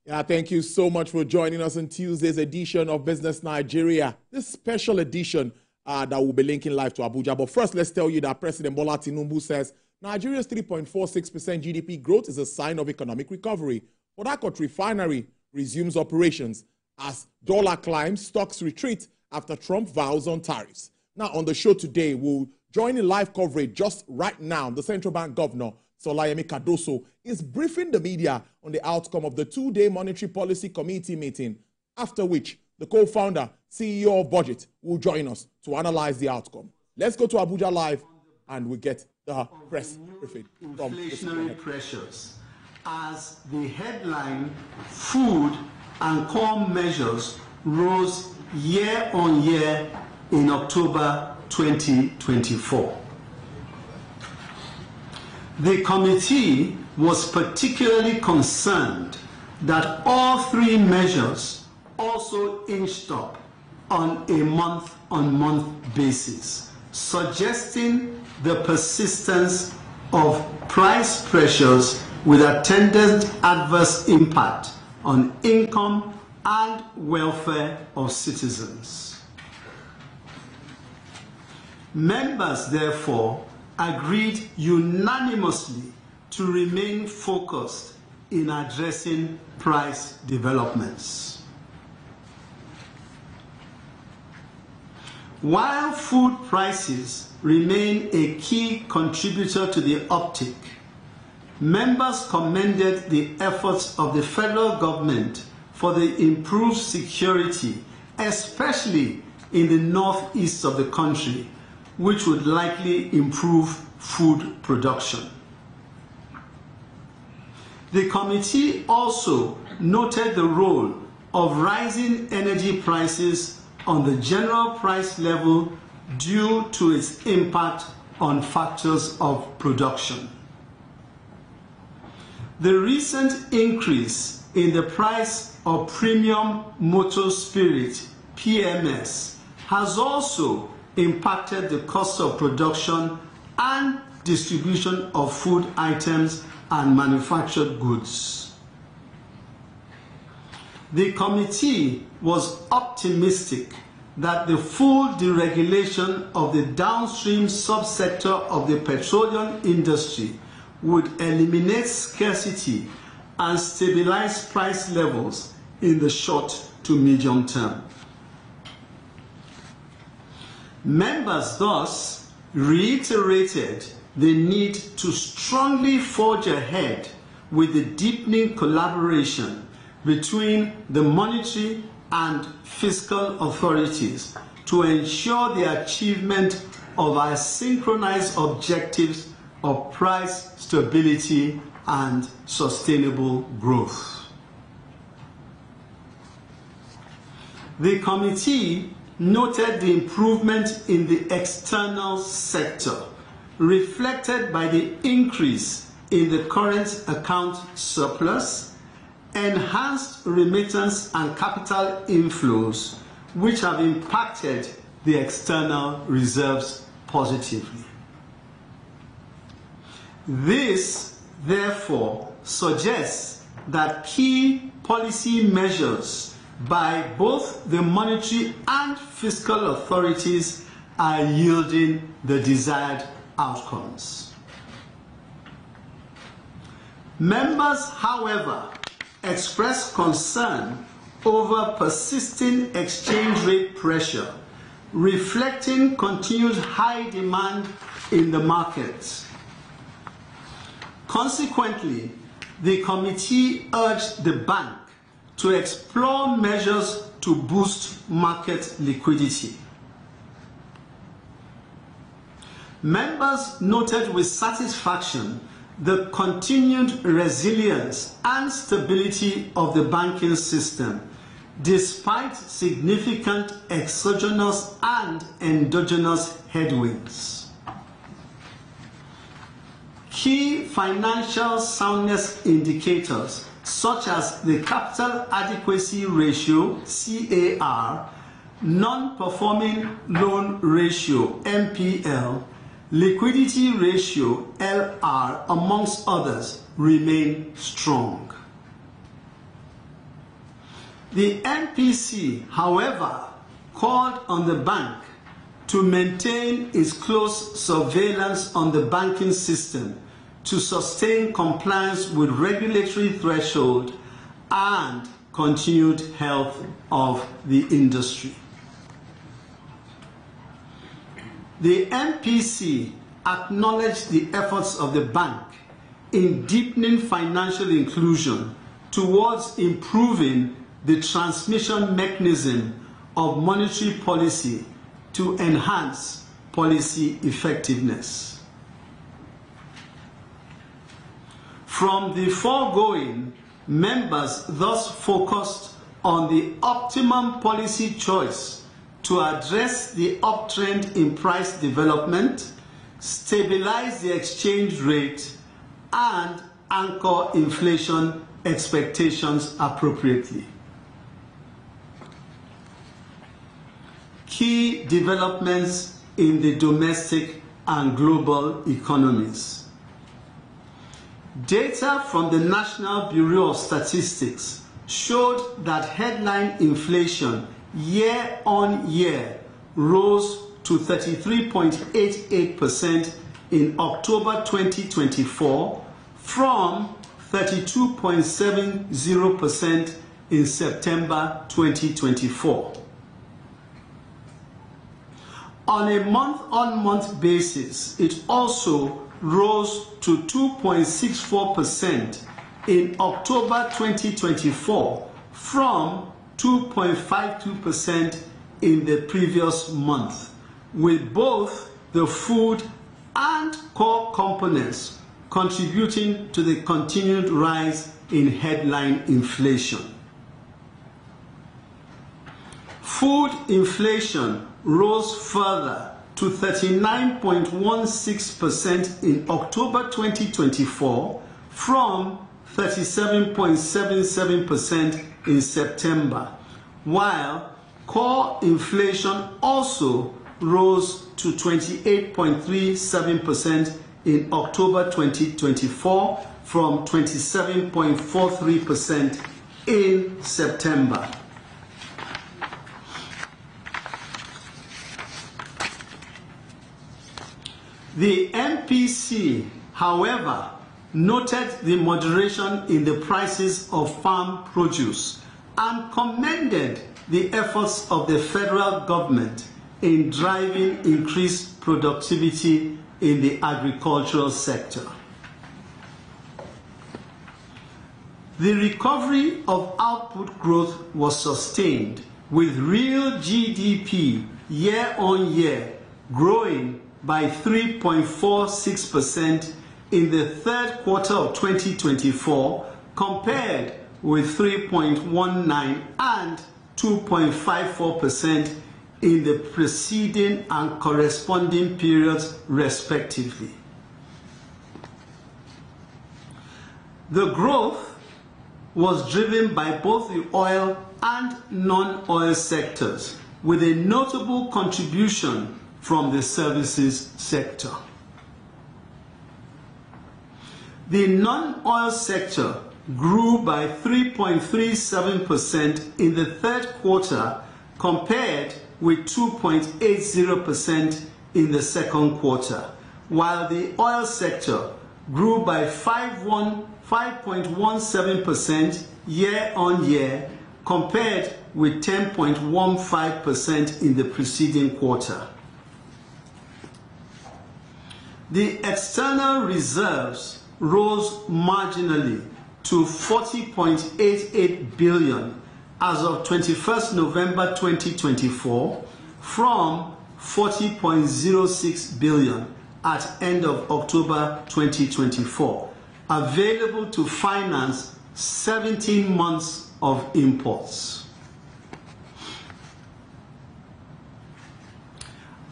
Yeah, thank you so much for joining us in Tuesday's edition of Business Nigeria. This special edition that will be linking live to Abuja. But first, let's tell you that President Bola Tinubu says Nigeria's 3.46% GDP growth is a sign of economic recovery. Port Harcourt refinery resumes operations as dollar climbs, stocks retreat after Trump vows on tariffs. Now, on the show today, we'll join in live coverage just right now. The Central Bank Governor, Solayemi Cardoso, is briefing the media on the outcome of the two-day Monetary Policy Committee meeting, after which the co-founder, CEO of Budget, will join us to analyze the outcome. Let's go to Abuja Live and we get the press briefing from inflationary pressures as the headline food and core measures rose year on year in October 2024. The committee was particularly concerned that all three measures also inched up on a month-on-month basis, suggesting the persistence of price pressures with attendant adverse impact on income and welfare of citizens. Members, therefore, agreed unanimously to remain focused in addressing price developments. While food prices remain a key contributor to the uptick, members commended the efforts of the federal government for the improved security, especially in the northeast of the country, which would likely improve food production. The committee also noted the role of rising energy prices on the general price level due to its impact on factors of production. The recent increase in the price of premium motor spirit, PMS, has also impacted the cost of production and distribution of food items and manufactured goods. The committee was optimistic that the full deregulation of the downstream subsector of the petroleum industry would eliminate scarcity and stabilize price levels in the short to medium term. Members thus reiterated the need to strongly forge ahead with the deepening collaboration between the monetary and fiscal authorities to ensure the achievement of our synchronized objectives of price stability and sustainable growth. The committee noted the improvement in the external sector, reflected by the increase in the current account surplus, enhanced remittance and capital inflows, which have impacted the external reserves positively. This, therefore, suggests that key policy measures by both the monetary and fiscal authorities are yielding the desired outcomes. Members, however, expressed concern over persisting exchange rate pressure, reflecting continued high demand in the markets. Consequently, the committee urged the bank to explore measures to boost market liquidity. Members noted with satisfaction the continued resilience and stability of the banking system, despite significant exogenous and endogenous headwinds. Key financial soundness indicators such as the Capital Adequacy Ratio, CAR, Non-Performing Loan Ratio, NPL, Liquidity Ratio, LR, amongst others, remain strong. The MPC, however, called on the bank to maintain its close surveillance on the banking system to sustain compliance with regulatory threshold and continued health of the industry. The MPC acknowledged the efforts of the bank in deepening financial inclusion towards improving the transmission mechanism of monetary policy to enhance policy effectiveness. From the foregoing, members thus focused on the optimum policy choice to address the uptrend in price development, stabilize the exchange rate, and anchor inflation expectations appropriately. Key developments in the domestic and global economies. Data from the National Bureau of Statistics showed that headline inflation year-on-year rose to 33.88% in October 2024 from 32.70% in September 2024. On a month-on-month basis, it also rose to 2.64% in October 2024 from 2.52% in the previous month, with both the food and core components contributing to the continued rise in headline inflation. Food inflation rose further to 39.16% in October 2024 from 37.77% in September, while core inflation also rose to 28.37% in October 2024 from 27.43% in September. The MPC, however, noted the moderation in the prices of farm produce and commended the efforts of the federal government in driving increased productivity in the agricultural sector. The recovery of output growth was sustained, with real GDP year-on-year growing by 3.46% in the third quarter of 2024 compared with 3.19 and 2.54% in the preceding and corresponding periods respectively. The growth was driven by both the oil and non-oil sectors, with a notable contribution from the services sector. The non-oil sector grew by 3.37% in the third quarter compared with 2.80% in the second quarter, while the oil sector grew by 5.17% year-on-year compared with 10.15% in the preceding quarter. The external reserves rose marginally to 40.88 billion as of 21st November 2024 from 40.06 billion at end of October 2024, available to finance 17 months of imports.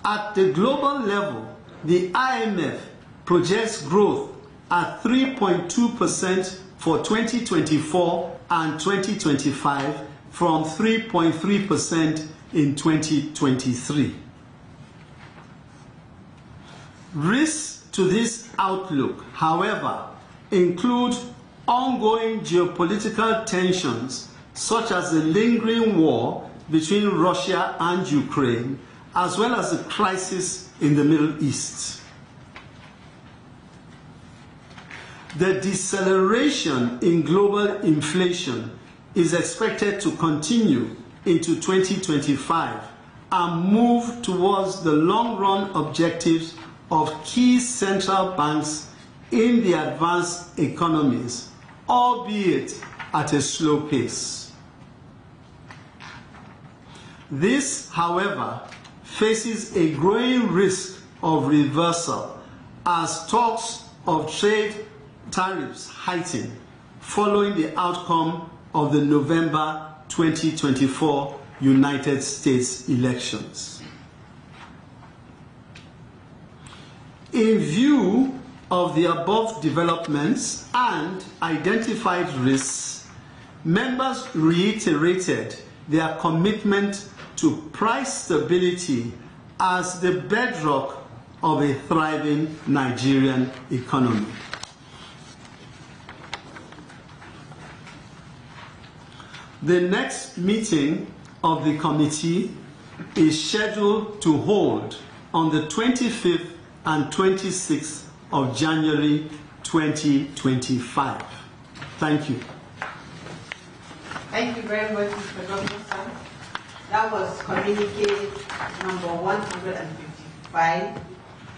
At the global level, the IMF projects growth at 3.2% for 2024 and 2025 from 3.3% in 2023. Risks to this outlook, however, include ongoing geopolitical tensions such as the lingering war between Russia and Ukraine, as well as the crisis in the Middle East. The deceleration in global inflation is expected to continue into 2025 and move towards the long-run objectives of key central banks in the advanced economies, albeit at a slow pace. This, however, faces a growing risk of reversal as talks of trade tariffs heighten following the outcome of the November 2024 United States elections. In view of the above developments and identified risks, members reiterated their commitment to price stability as the bedrock of a thriving Nigerian economy. The next meeting of the committee is scheduled to hold on the 25th and 26th of January 2025. Thank you. Thank you very much, Mr. Robinson. That was communique number 155,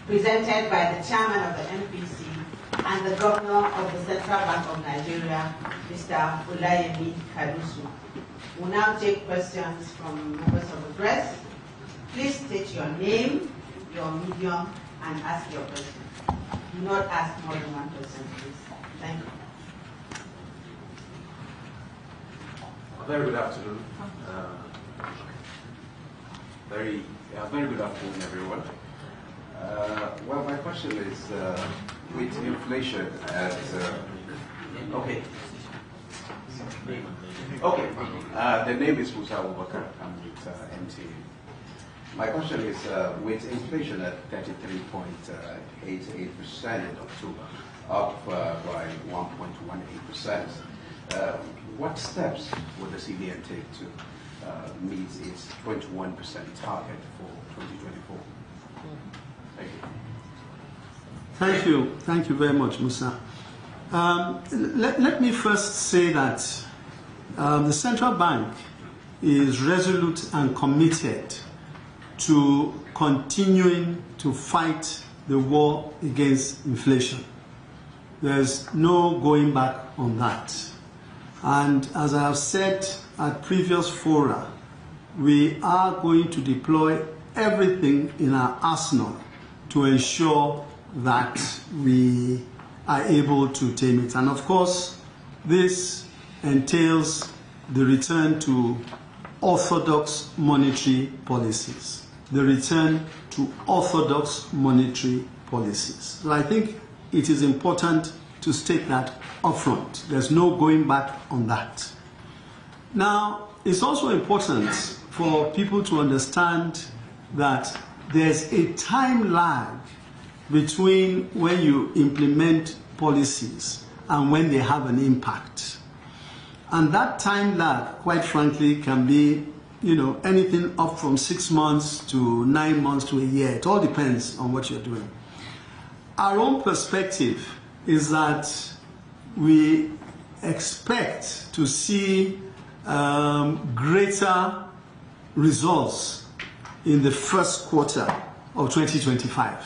presented by the chairman of the MPC and the governor of the Central Bank of Nigeria, Mr. Olayemi Kadusu. We'll now take questions from members of the press. Please state your name, your medium, and ask your question. Do not ask more than one question, please. Thank you. Very good afternoon. Very good afternoon, everyone. Well, my question is, with inflation at okay. The name is Musa Abubakar. I'm with MT. My question is, with inflation at 33.88% in October, up by 1.18%, what steps would the CBN take to meet its 21% target for 2024? Thank you. Thank you. Thank you very much, Musa. Let me first say that the central bank is resolute and committed to continuing to fight the war against inflation. There's no going back on that. And as I have said at previous fora, we are going to deploy everything in our arsenal to ensure that we are able to tame it. And of course, this entails the return to orthodox monetary policies. The return to orthodox monetary policies. So I think it is important to state that upfront. There's no going back on that. Now, it's also important for people to understand that there's a time lag between when you implement policies and when they have an impact. And that time lag, quite frankly, can be, anything up from 6 months to 9 months to a year. It all depends on what you're doing. Our own perspective is that we expect to see greater results in the first quarter of 2025.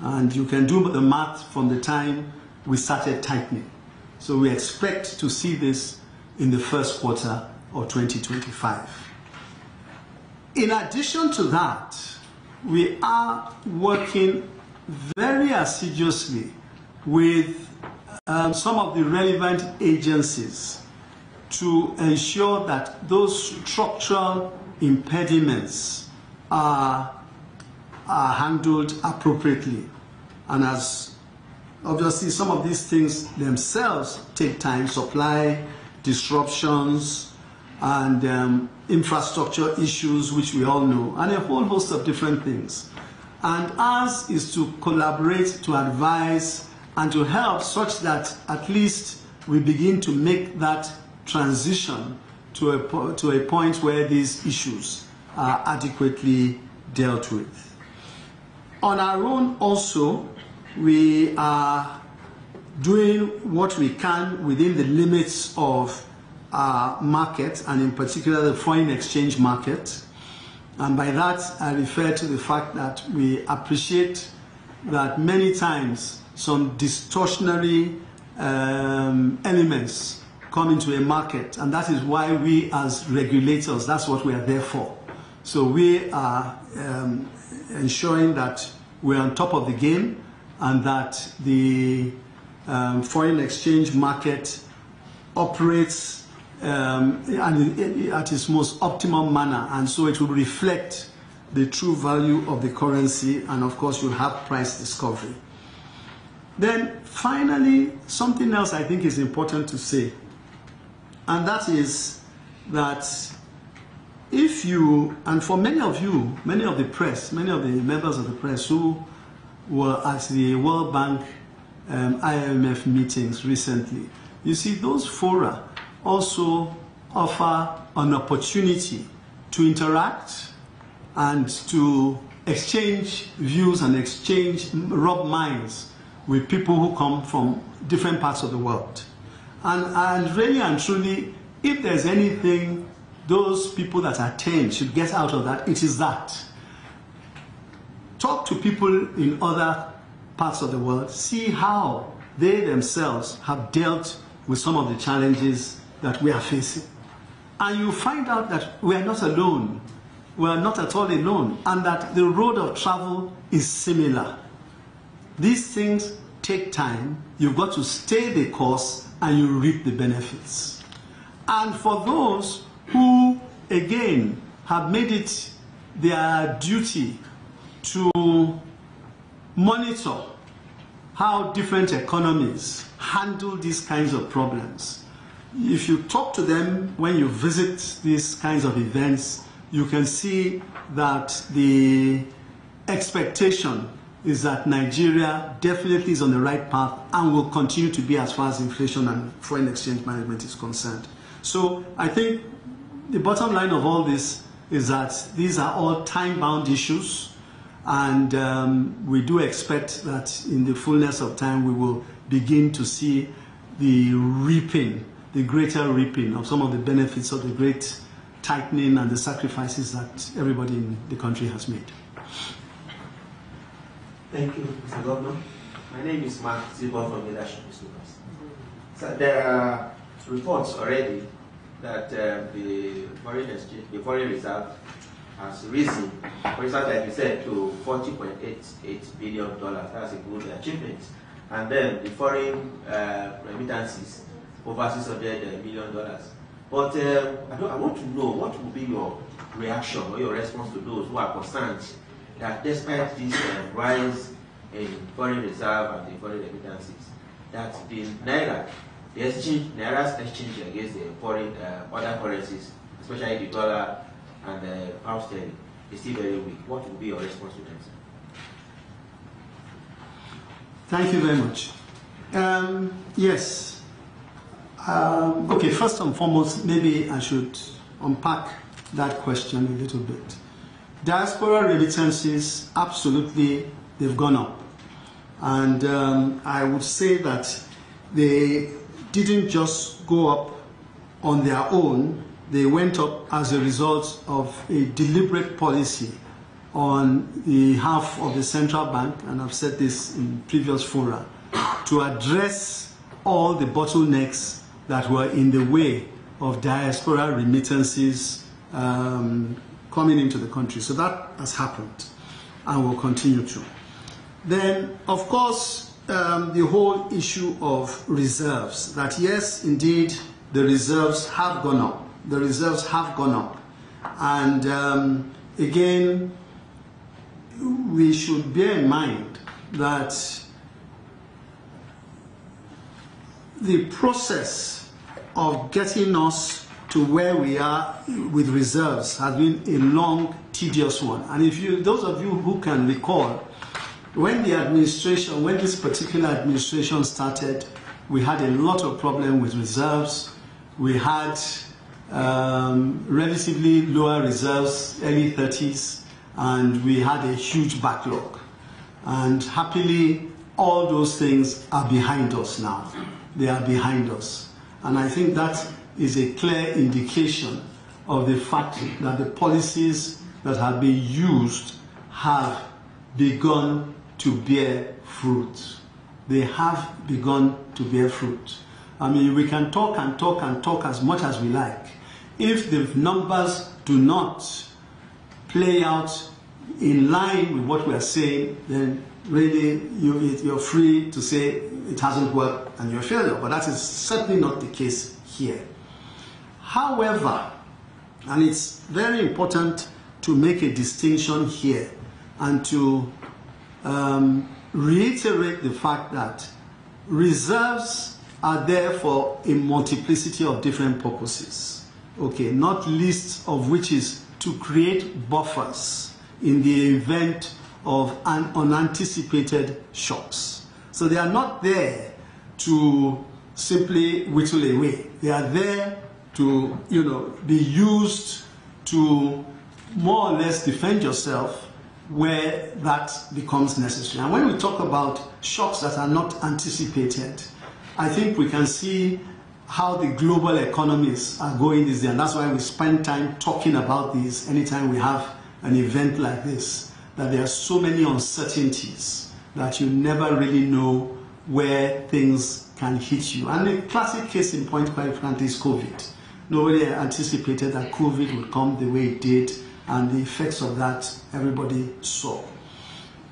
And you can do the math from the time we started tightening. So we expect to see this in the first quarter of 2025. In addition to that, we are working very assiduously with some of the relevant agencies to ensure that those structural impediments are handled appropriately. And as obviously some of these things themselves take time, supply disruptions and infrastructure issues, which we all know, and a whole host of different things. And ours is to collaborate, to advise, and to help such that at least we begin to make that transition to a point where these issues are adequately dealt with. On our own also, we are doing what we can within the limits of our market, and in particular the foreign exchange market. And by that, I refer to the fact that we appreciate that many times some distortionary elements come into a market, and that is why we as regulators, that's what we are there for. So we are ensuring that we're on top of the game and that the foreign exchange market operates at its most optimum manner, and so it will reflect the true value of the currency, and of course you'll have price discovery. Then finally, something else I think is important to say, and that is that if you, and for many of you, many of the press, many of the members of the press who were at the World Bank IMF meetings recently, you see those fora also offer an opportunity to interact and to exchange views and rub minds with people who come from different parts of the world. And really and truly, if there's anything those people that attend should get out of that, it is that. Talk to people in other parts of the world, see how they themselves have dealt with some of the challenges that we are facing. And you find out that we are not alone. We are not at all alone, and that the road of travel is similar. These things take time. You've got to stay the course and you reap the benefits. And for those who, again, have made it their duty to monitor how different economies handle these kinds of problems, if you talk to them when you visit these kinds of events, you can see that the expectation is that Nigeria definitely is on the right path and will continue to be as far as inflation and foreign exchange management is concerned. So I think the bottom line of all this is that these are all time-bound issues, and we do expect that in the fullness of time we will begin to see the reaping, the greater reaping of some of the benefits of the great tightening and the sacrifices that everybody in the country has made. Thank you, Mr. Governor. My name is Mark Zibor from Leadership Newspapers. So there are reports already that the foreign reserve has risen, for instance, like you said, to $40.88 billion. That's a good achievement. And then the foreign remittances over $600 million. But I want to know what will be your reaction or your response to those who are concerned that despite this rise in foreign reserve and the foreign remittances, that the Naira's exchange against the foreign other currencies, especially the dollar and the pound sterling, is still very weak. What will be your response to that? Thank you very much. Yes. Okay, first and foremost, maybe I should unpack that question a little bit. Diaspora remittances, absolutely, they've gone up. And I would say that they didn't just go up on their own, they went up as a result of a deliberate policy on the half of the central bank, and I've said this in previous fora, to address all the bottlenecks that were in the way of diaspora remittances coming into the country. So that has happened and will continue to. Then, of course, the whole issue of reserves, that yes, indeed, the reserves have gone up. The reserves have gone up. And again, we should bear in mind that the process of getting us to where we are with reserves has been a long, tedious one. And if you, those of you who can recall, when the administration, when this particular administration started, we had a lot of problem with reserves. We had relatively lower reserves, early 30s, and we had a huge backlog. And happily, all those things are behind us now. They are behind us. And I think that is a clear indication of the fact that the policies that have been used have begun to bear fruit. They have begun to bear fruit. I mean, we can talk and talk and talk as much as we like. If the numbers do not play out in line with what we are saying, then really you're free to say it hasn't worked and you're a failure. But that is certainly not the case here. However, and it's very important to make a distinction here and to reiterate the fact that reserves are there for a multiplicity of different purposes, okay, not least of which is to create buffers in the event of unanticipated shocks. So they are not there to simply whittle away. They are there to, be used to more or less defend yourself where that becomes necessary. And when we talk about shocks that are not anticipated, I think we can see how the global economies are going these days, and that's why we spend time talking about these anytime we have an event like this, that there are so many uncertainties that you never really know where things can hit you. And the classic case in point, quite frankly, is COVID. Nobody anticipated that COVID would come the way it did, and the effects of that everybody saw.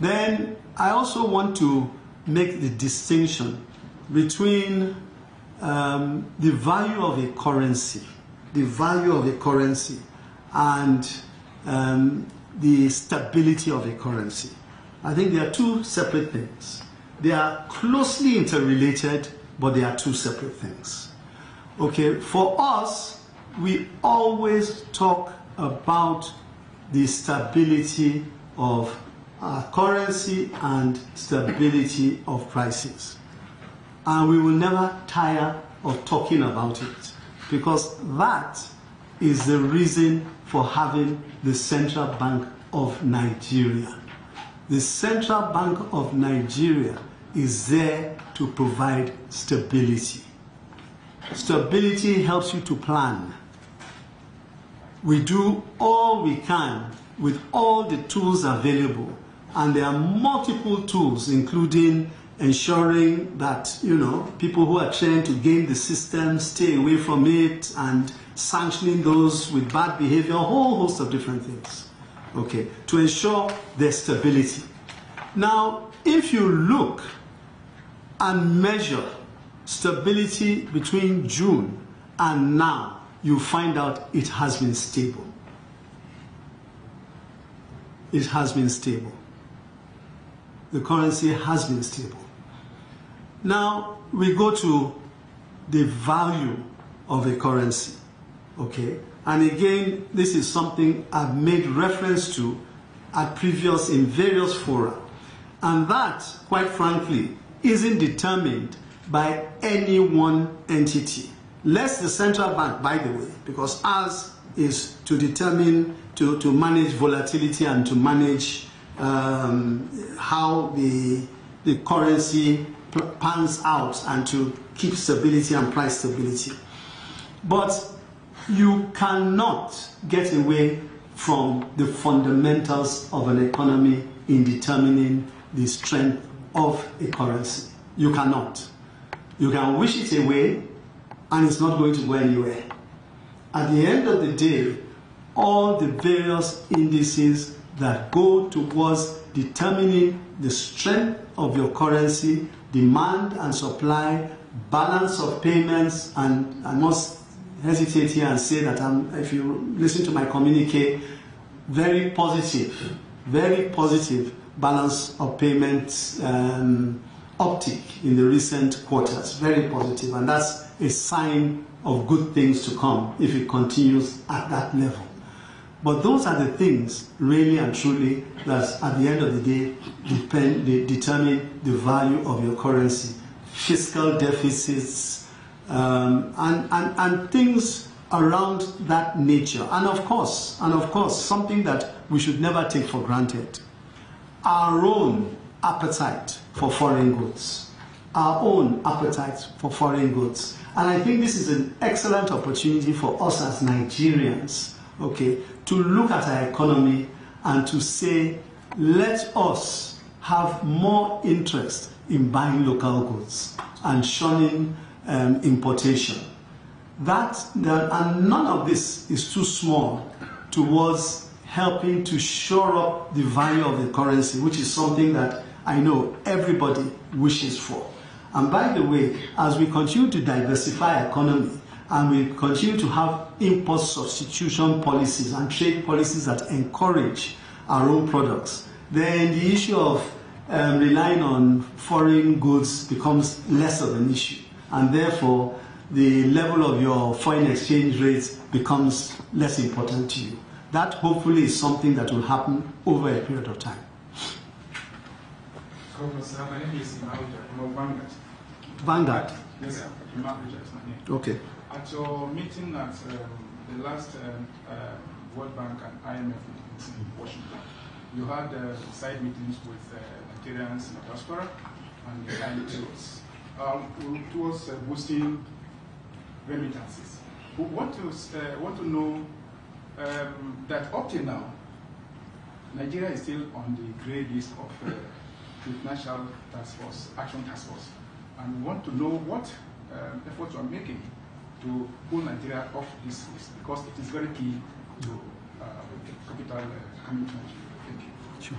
Then I also want to make the distinction between the value of a currency, and the stability of a currency. I think they are two separate things. They are closely interrelated, but they are two separate things. Okay, for us, we always talk about the stability of our currency and stability of prices. And we will never tire of talking about it, because that is the reason for having the Central Bank of Nigeria. The Central Bank of Nigeria is there to provide stability. Stability helps you to plan. We do all we can with all the tools available, and there are multiple tools, including ensuring that people who are trained to game the system stay away from it, and sanctioning those with bad behavior, a whole host of different things, okay, to ensure their stability. Now, if you look and measure stability between June and now, you find out it has been stable. It has been stable. The currency has been stable. Now, we go to the value of a currency, okay? And again, this is something I've made reference to in various fora. And that, quite frankly, isn't determined by any one entity. Less the central bank, by the way, because ours is to determine, to manage volatility and to manage how the currency pans out and to keep stability and price stability. But you cannot get away from the fundamentals of an economy in determining the strength of a currency. You cannot. You can wish it away, and it's not going to go anywhere. At the end of the day, all the various indices that go towards determining the strength of your currency, demand and supply, balance of payments, and I must hesitate here and say that if you listen to my communique, very positive balance of payments uptick in the recent quarters, very positive, and that's a sign of good things to come if it continues at that level. But those are the things, really and truly, that at the end of the day determine the value of your currency. Fiscal deficits and things around that nature. And of course, something that we should never take for granted, our own appetite for foreign goods. Our own appetite for foreign goods. And I think this is an excellent opportunity for us as Nigerians, okay, to look at our economy and to say, let us have more interest in buying local goods and shunning importation. And none of this is too small towards helping to shore up the value of the currency, which is something that I know everybody wishes for. And by the way, as we continue to diversify our economy and we continue to have import substitution policies and trade policies that encourage our own products, then the issue of relying on foreign goods becomes less of an issue. And therefore, the level of your foreign exchange rates becomes less important to you. That hopefully is something that will happen over a period of time. My name is Vanguard. Vanguard? Yes, sir. Is my name. Okay. At your meeting at the last World Bank and IMF meetings in Washington, you had side meetings with Nigerians in the diaspora and the IMTOs towards boosting remittances. We want to know that up till now, Nigeria is still on the grey list of the Financial Task Force, Action Task Force. And we want to know what efforts you are making to pull Nigeria off this list, because it is very key to capital coming to Nigeria. Thank you. Sure.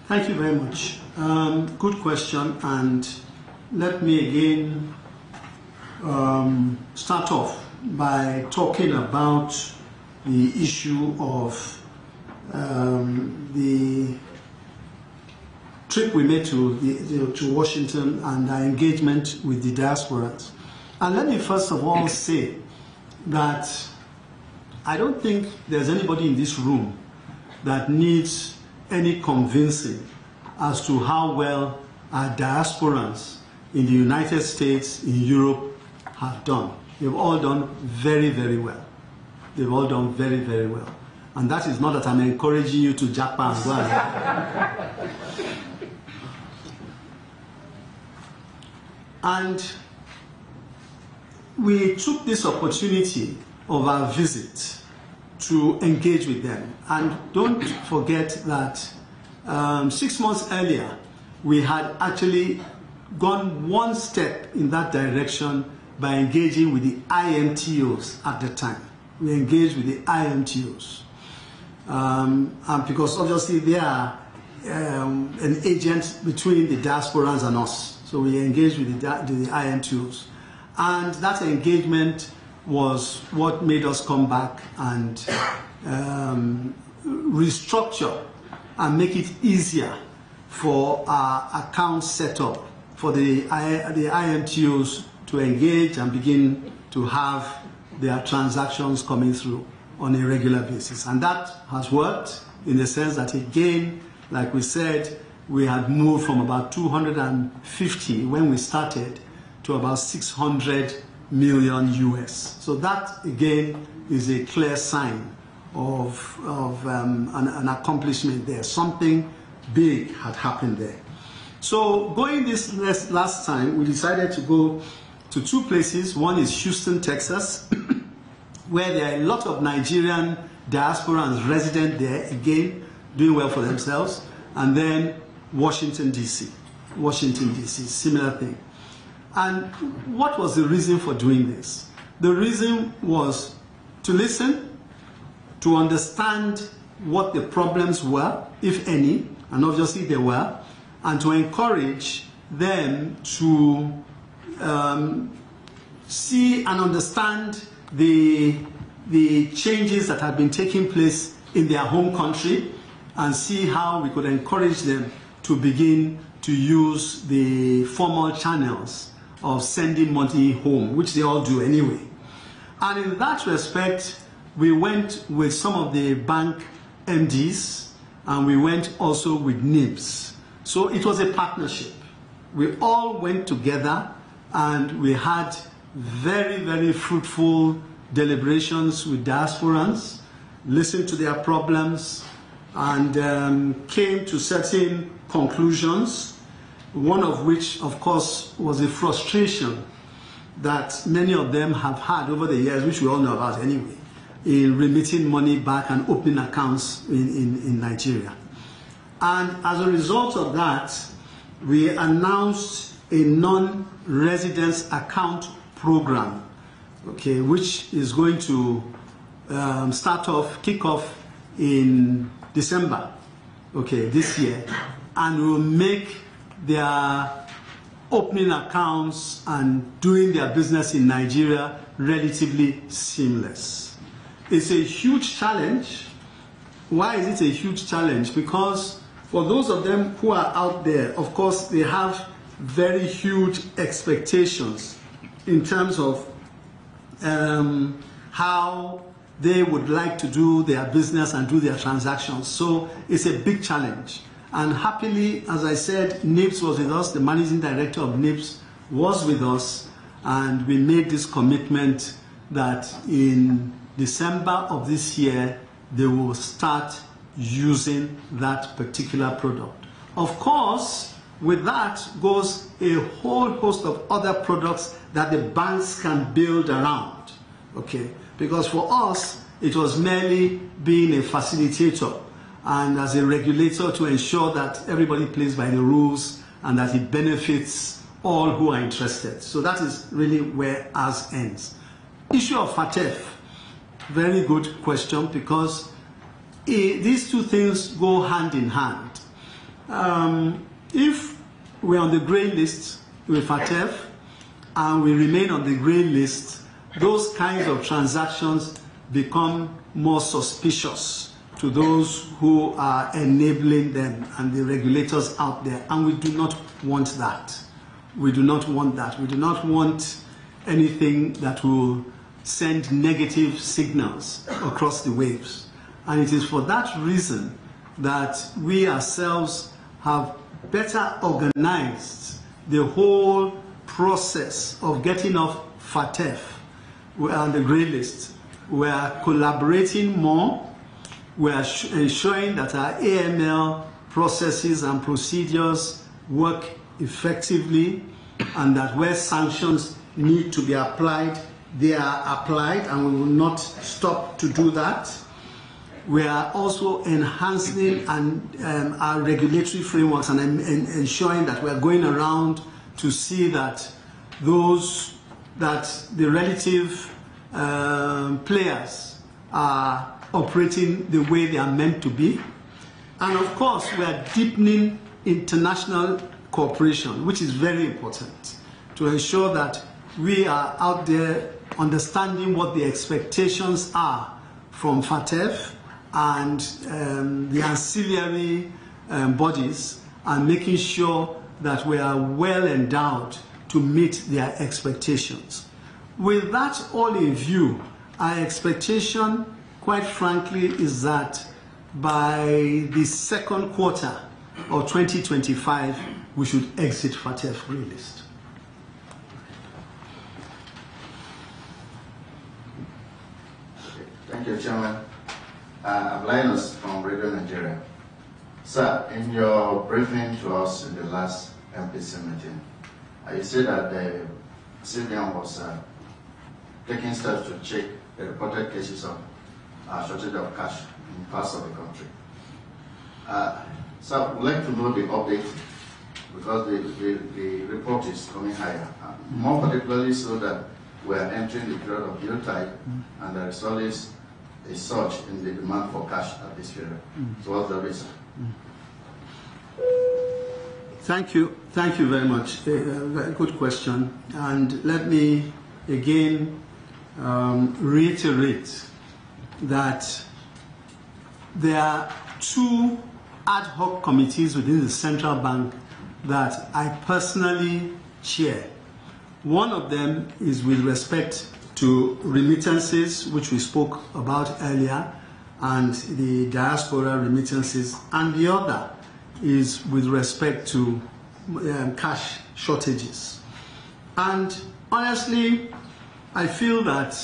Thank you very much. Good question, and let me again start off by talking about the issue of the trip we made to Washington and our engagement with the diasporans. And let me first of all say that I don't think there's anybody in this room that needs any convincing as to how well our diasporans in the United States, in Europe, have done. They've all done very, very well. They've all done very, very well. And that is not that I'm encouraging you to japa and go ahead. And we took this opportunity of our visit to engage with them. And don't forget that 6 months earlier, we had actually gone one step in that direction by engaging with the IMTOs at the time. We engaged with the IMTOs. And because obviously they are an agent between the diasporans and us. So we engaged with the IMTOs. And that engagement was what made us come back and restructure and make it easier for our account setup for the IMTOs to engage and begin to have their transactions coming through on a regular basis. And that has worked in the sense that, again, like we said, we had moved from about 250 when we started to about 600 million US. So that, again, is a clear sign of an accomplishment there. Something big had happened there. So going this last time, we decided to go to two places. One is Houston, Texas, where there are a lot of Nigerian diasporans resident there, again, doing well for themselves. And then Washington, D.C. Washington, D.C., similar thing. And what was the reason for doing this? The reason was to listen, to understand what the problems were, if any, and obviously there were, and to encourage them to see and understand the changes that had been taking place in their home country, and see how we could encourage them to begin to use the formal channels of sending money home, which they all do anyway. And in that respect, we went with some of the bank MDs, and we went also with NIBS. So it was a partnership. We all went together, and we had very, very fruitful deliberations with diasporans, listened to their problems, and came to certain conclusions, one of which, of course, was a frustration that many of them have had over the years, which we all know about anyway, in remitting money back and opening accounts in Nigeria. And as a result of that, we announced a non-residence account program, okay, which is going to kick off in December, okay, this year, and will make their opening accounts and doing their business in Nigeria relatively seamless. It's a huge challenge. Why is it a huge challenge? Because for those of them who are out there, of course, they have very huge expectations in terms of how they would like to do their business and do their transactions. So it's a big challenge. And happily, as I said, NIPS was with us, the managing director of NIPS was with us, and we made this commitment that in December of this year, they will start using that particular product. Of course, with that goes a whole host of other products that the banks can build around, okay? Because for us, it was merely being a facilitator and as a regulator to ensure that everybody plays by the rules and that it benefits all who are interested. So that is really where ours ends. Issue of FATF, very good question, because these two things go hand in hand. If we're on the grey list with FATF and we remain on the grey list, those kinds of transactions become more suspicious to those who are enabling them and the regulators out there, and we do not want that. We do not want that. We do not want anything that will send negative signals across the waves. And it is for that reason that we ourselves have better organized the whole process of getting off FATF. We're on the grey list. We're collaborating more. We are ensuring that our AML processes and procedures work effectively, and that where sanctions need to be applied, they are applied, and we will not stop to do that. We are also enhancing our regulatory frameworks and ensuring that we are going around to see that the relative players are operating the way they are meant to be. And of course, we are deepening international cooperation, which is very important, to ensure that we are out there understanding what the expectations are from FATF and the ancillary bodies, and making sure that we are well endowed to meet their expectations. With that all in view, our expectation, quite frankly, is that by the second quarter of 2025, we should exit FATF grey list. Thank you, Chairman. I'm Linus from Radio Nigeria. Sir, in your briefing to us in the last MPC meeting, you said that the CBN was taking steps to check the reported cases of shortage of cash in parts of the country. So I would like to know the update, because the report is coming higher, more particularly so that we are entering the period of due tide, and there is always a surge in the demand for cash at this period. So what's the reason? Thank you very much. Very good question. And let me again reiterate that there are two ad hoc committees within the central bank that I personally chair. One of them is with respect to remittances, which we spoke about earlier, and the diaspora remittances, and the other is with respect to cash shortages. And honestly, I feel that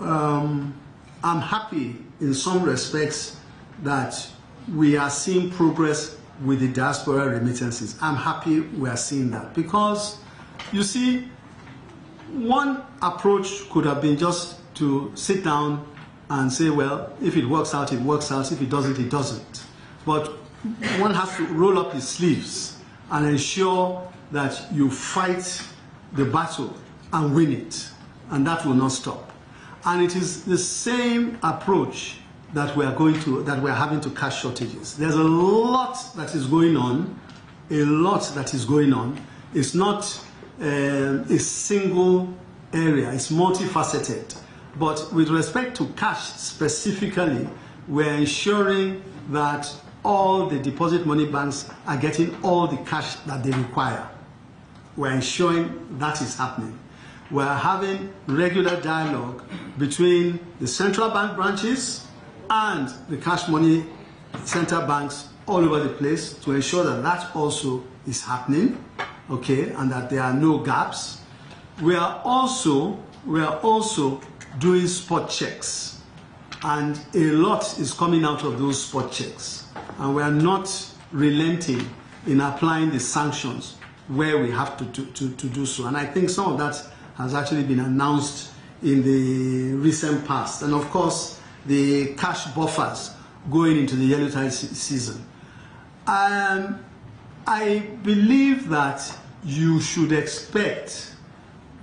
I'm happy in some respects that we are seeing progress with the diaspora remittances. I'm happy we are seeing that because, you see, one approach could have been just to sit down and say, well, if it works out, it works out. If it doesn't, it doesn't. But one has to roll up his sleeves and ensure that you fight the battle and win it. And that will not stop. And it is the same approach that we are having to cash shortages. There's a lot that is going on. A lot that is going on. It's not a single area. It's multifaceted. But with respect to cash specifically, we're ensuring that all the deposit money banks are getting all the cash that they require. We're ensuring that is happening. We're having regular dialogue between the central bank branches and the cash money center banks all over the place to ensure that that also is happening, okay, and that there are no gaps. We are also doing spot checks, and a lot is coming out of those spot checks, and we are not relenting in applying the sanctions where we have to do so. And I think some of that has actually been announced in the recent past. And of course, the cash buffers going into the yellow tide season. I believe that you should expect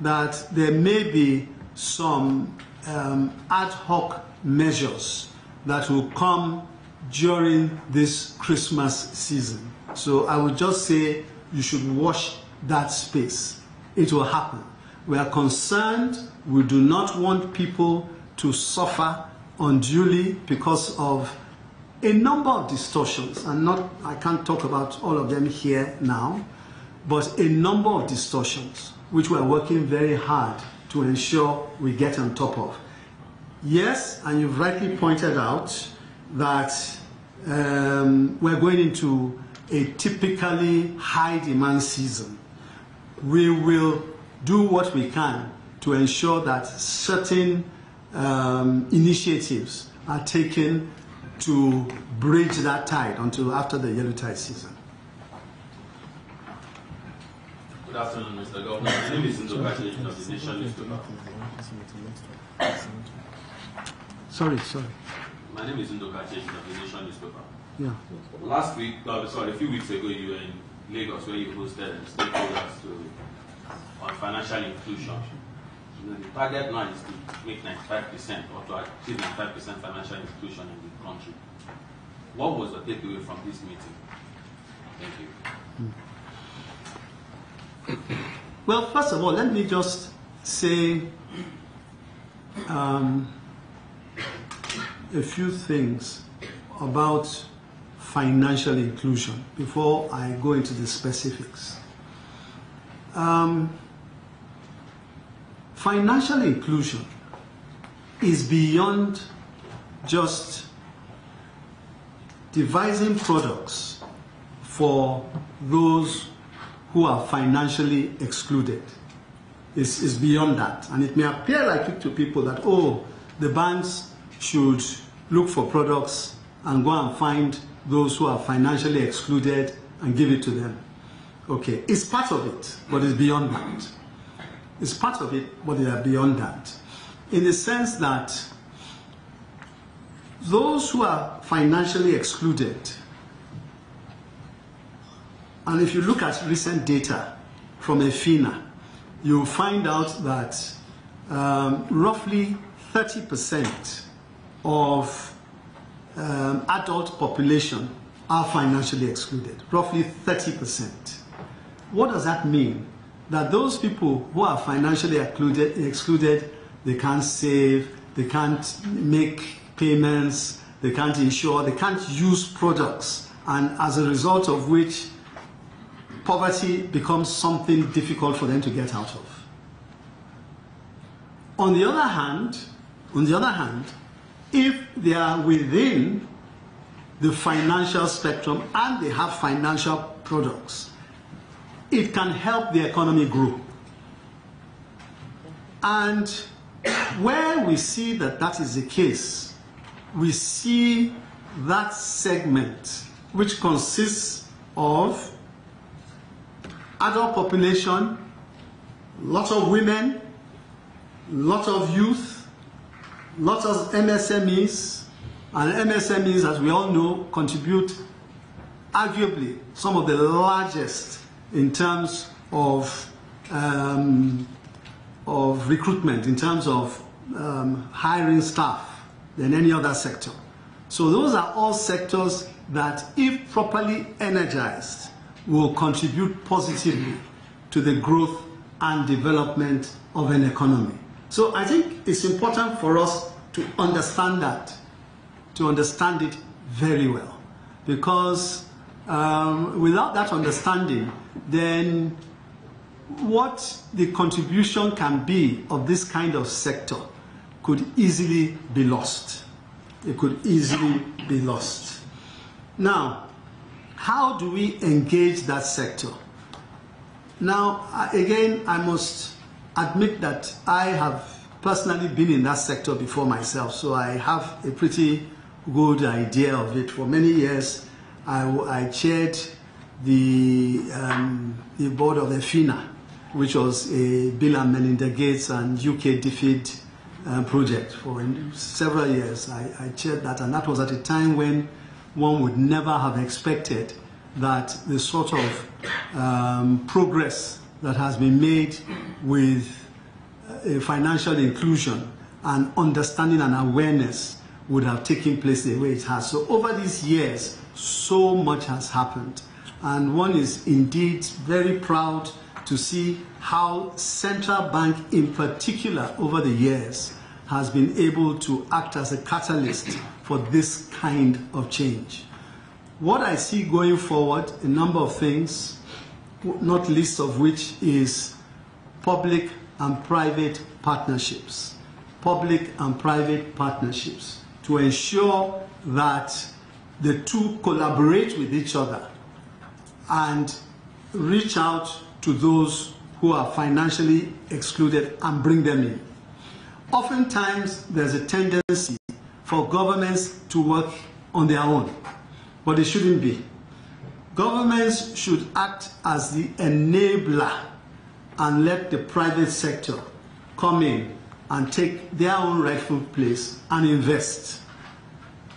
that there may be some ad hoc measures that will come during this Christmas season. So I would just say you should watch that space. It will happen. We are concerned. We do not want people to suffer unduly because of a number of distortions. I can't talk about all of them here now, but a number of distortions which we are working very hard to ensure we get on top of. Yes, and you've rightly pointed out that we're going into a typically high demand season. We will do what we can to ensure that certain initiatives are taken to bridge that tide until after the yellow tide season. Good afternoon, Mr. Governor. My name is Ndoka of the Nation newspaper. Sorry. My name is Ndoka of the Nation newspaper. Yeah. Last week, a few weeks ago, you were in Lagos where you hosted stakeholders on financial inclusion. The target now is to make 95% or to achieve 95% financial inclusion in the country. What was the takeaway from this meeting? Thank you. Well, first of all, let me just say a few things about financial inclusion before I go into the specifics. Financial inclusion is beyond just devising products for those who are financially excluded. It's beyond that. And it may appear like it to people that, oh, the banks should look for products and go and find those who are financially excluded and give it to them. Okay, it's part of it, but it's beyond that. It's part of it, but they are beyond that. In the sense that those who are financially excluded, and if you look at recent data from EFINA, you'll find out that roughly 30% of adult population are financially excluded. Roughly 30%. What does that mean? That those people who are financially excluded, they can't save, they can't make payments, they can't insure, they can't use products, and as a result of which poverty becomes something difficult for them to get out of. On the other hand, if they are within the financial spectrum and they have financial products, it can help the economy grow. And where we see that that is the case, we see that segment which consists of adult population, lots of women, lots of youth, lots of MSMEs, and MSMEs, as we all know, contribute arguably some of the largest in terms of recruitment, in terms of hiring staff than any other sector. So those are all sectors that, if properly energized, will contribute positively to the growth and development of an economy. So I think it's important for us to understand that, to understand it very well, because without that understanding, then what the contribution can be of this kind of sector could easily be lost. It could easily be lost. Now, how do we engage that sector? Now, again, I must admit that I have personally been in that sector before myself, so I have a pretty good idea of it. For many years, I chaired the board of EFINA, which was a Bill and Melinda Gates and UK DFID project. For several years, I chaired that, and that was at a time when one would never have expected that the sort of progress that has been made with financial inclusion and understanding and awareness would have taken place the way it has. So over these years, so much has happened, and one is indeed very proud to see how central bank in particular over the years has been able to act as a catalyst for this kind of change. What I see going forward, a number of things, not least of which is public and private partnerships. Public and private partnerships to ensure that the two collaborate with each other and reach out to those who are financially excluded and bring them in. Oftentimes, there's a tendency for governments to work on their own, but it shouldn't be. Governments should act as the enabler and let the private sector come in and take their own rightful place and invest.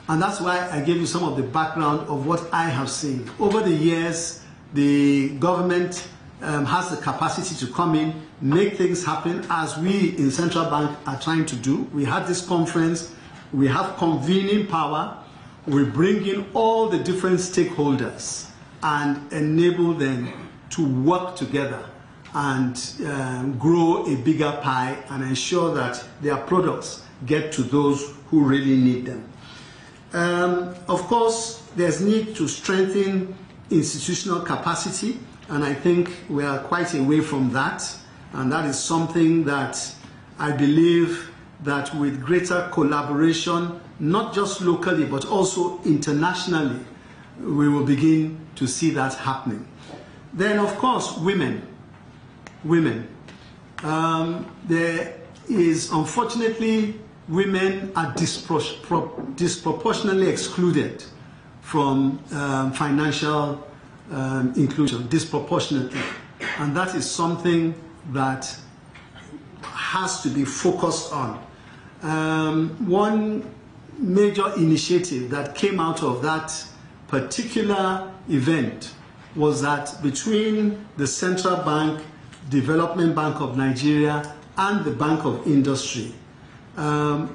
And that's why I gave you some of the background of what I have seen. Over the years, the government has the capacity to come in, make things happen, as we in Central Bank are trying to do. We had this conference, we have convening power, we bring in all the different stakeholders and enable them to work together and grow a bigger pie and ensure that their products get to those who really need them. Of course, there's need to strengthen institutional capacity, and I think we are quite away from that, and that is something that I believe that with greater collaboration, not just locally but also internationally, we will begin to see that happening. Then, of course, women. There is, unfortunately, women are disproportionately excluded from financial inclusion, disproportionately. And that is something that has to be focused on. One major initiative that came out of that particular event was that between the Central Bank, Development Bank of Nigeria, and the Bank of Industry,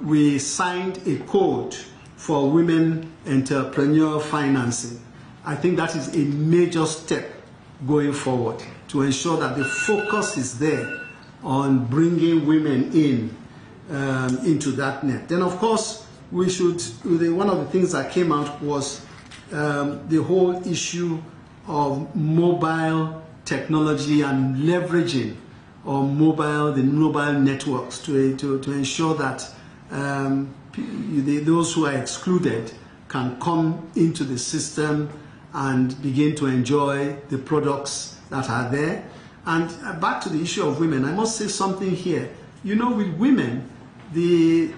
we signed a code for women entrepreneur financing. I think that is a major step going forward to ensure that the focus is there on bringing women in into that net. Then, of course, we should, one of the things that came out was the whole issue of mobile technology and leveraging on the mobile networks to ensure that those who are excluded can come into the system and begin to enjoy the products that are there. And back to the issue of women, I must say something here. You know, with women, the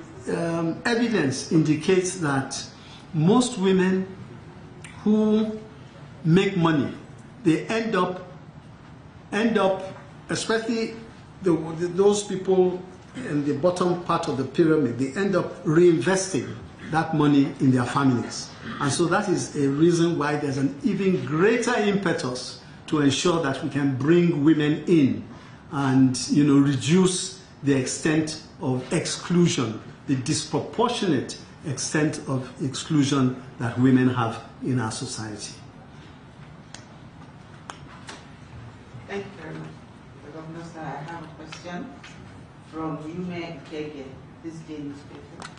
evidence indicates that most women who make money, they end up, especially those people in the bottom part of the pyramid, they end up reinvesting that money in their families. And so that is a reason why there's an even greater impetus to ensure that we can bring women in and, you know, reduce the extent of exclusion, the disproportionate extent of exclusion that women have in our society. Thank you very much. The Governor, sir, I have a question from Yume Kege, this day newspaper.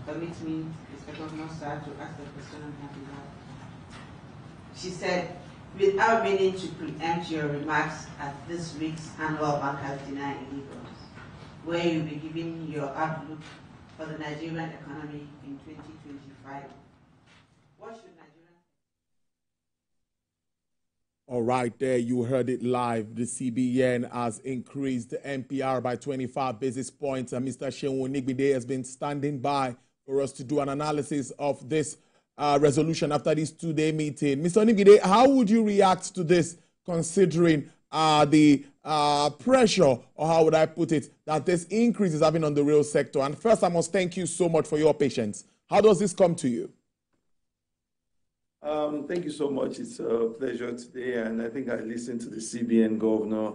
Permit me, Mr. Governor, sir, to ask the question on her behalf. She said, without meaning to preempt your remarks at this week's annual Bankers Dinner in Lagos, where you'll be giving your outlook for the Nigerian economy in 2025, what should Nigerians... All right, there you heard it live. The CBN has increased the MPR by 25 basis points, and Mr. Shehu Nigbide has been standing by for us to do an analysis of this resolution after this two-day meeting. Mr. Nigbide, how would you react to this, considering the pressure, or how would I put it, that this increase is having on the real sector? And first, I must thank you so much for your patience. How does this come to you? Thank you so much. It's a pleasure today, and I think I listened to the CBN governor